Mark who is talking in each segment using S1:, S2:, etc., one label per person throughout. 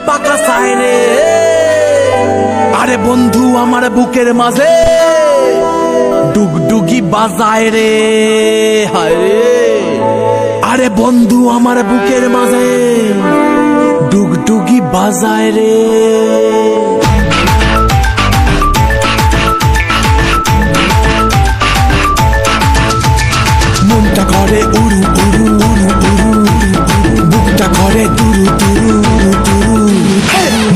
S1: পাকা চায় রে। আরে বন্ধু আমার বুকের মাঝে ডুগডুগি বাজায় রে, হায় রে। আরে বন্ধু আমার বুকের মাঝে ডুগডুগি বাজায় রে। মনটা করে উড়ু উড়ু উড়ু উড়ু, বুকটা করে দুরু দুরু দুরু,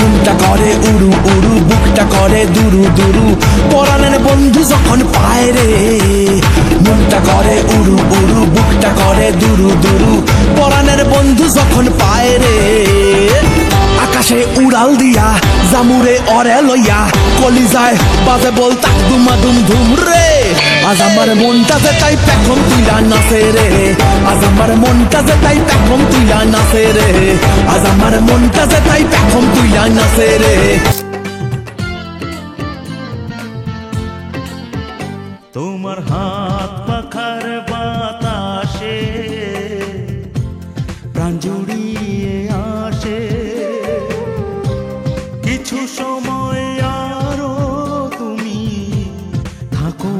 S1: মনটা করে উড়ু উড়ু, বুকটা করে দুরু দুরু, পরাণের বন্ধু যখন পায় রে। মনটা করে উড়ু উড়ু, বুকটা করে দুরু দুরু, পরাণের বন্ধু যখন পায় রে। আকাশে উড়াল দিয়া জামুরে অরে লইয়া, কলিজায় বাজে বল তাক দুমা দুম ধুম রে। আজ আমার মনটা যে তাই পেখম তুইলা নাচে রে, আজ আমার মনটা যে তাই পেখম তুইলা নাচে রে, আজ আমার মনটা যে তাই পেখম তুইলা নাচে রে।
S2: তোমার হাত পাখার বাতাসে প্রাণ জুড়িয়ে আসে, কিছু সময় আরো তুমি থাকো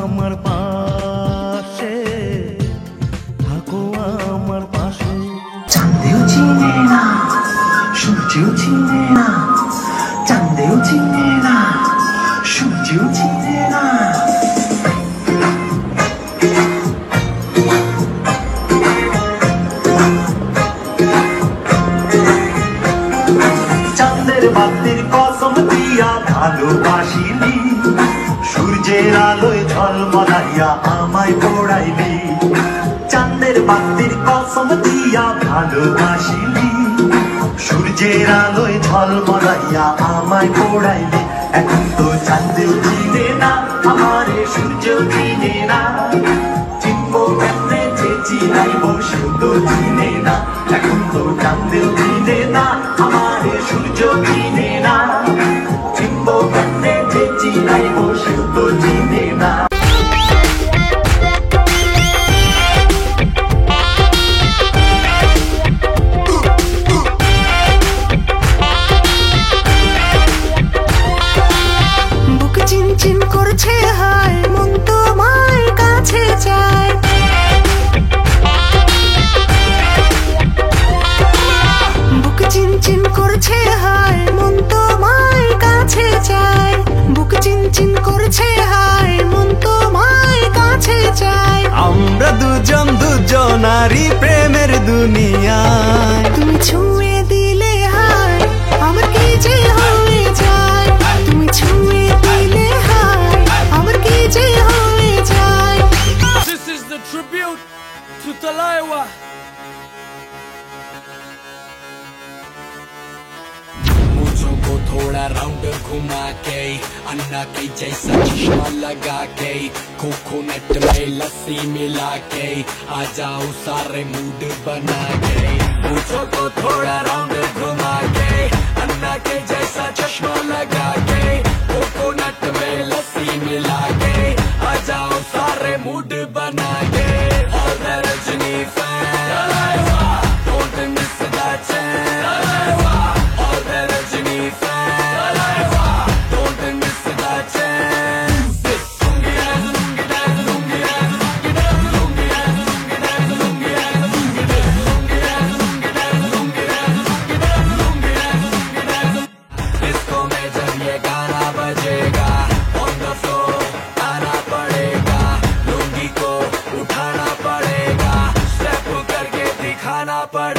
S2: আমার পাশে, থাকো আমার পাশে।
S3: চাঁদেও চিনে না, সূর্যেও চিনে না, চাঁদেও চিনে না, সূর্যেও চিনে না। চাঁদের বাতির কসম দিয়া ভালোবাসিলি, সূর্যের আলোয় ঝলমলাইয়া আমায় পোড়াইলি। চাঁদের বাতির কসম দিয়া ভালোবাসিলি, সূর্যের আলোয় ঝলমলাইয়া আমায় পোড়াইলি। এখন তো চাঁদেও চিনে না আমারে, সূর্যও চিনে না, চিনবো কেমনে যে চিনাইব সেও তো চিনে না। এখন তো চাঁদেও চিনে না আমারে, সূর্য চিনে না, চিনবো কেমনে যে চিনাইব সেও তো চিনে না।
S4: বুক চিনচিন করছে হায়, মন তোমার কাছে চায়। বুক চিনচিন করছে হায়, মন তোমার কাছে চায়। বুক চিনচিন করছে হায়, মন তোমার কাছে চায়।
S2: আমরা দুজন দুজনারই প্রেমের দুনিয়ায়,
S4: তুমি ছুঁয়ে দিলে হায়, আমার কি যে হয়ে যায়। তুমি ছুঁয়ে দিলে হায়, আমার কি যে হয়ে যায়।
S1: This is the tribute to Talaiwa.
S5: मुझको थोड़ा राउंड घुमा के, अन्ना के जैसा चश्मा लगा के, कोकोनट में लस्सी मिला के, आ जाओ सारे मूड बना के। मुझको थोड़ा राउंड घुमा के, अन्ना के जैसा चश्मा लगा के, कोकोनट में लस्सी मिला के, आ जाओ सारे मूड बना के। All the Rajni fans, don't miss that chance. All the Rajni fans, don't miss that chance. Lungi dance, lungi dance, lungi dance, lungi dance, lungi dance, lungi dance, lungi dance, lungi dance, lungi dance, lungi dance, lungi dance, lungi dance, lungi dance, lungi dance. Disco में जब ये गाना बजेगा, on the floor आना पड़ेगा, लुंगी को उठाना पड़ेगा, स्टेप करके दिखाना पड़ेगा।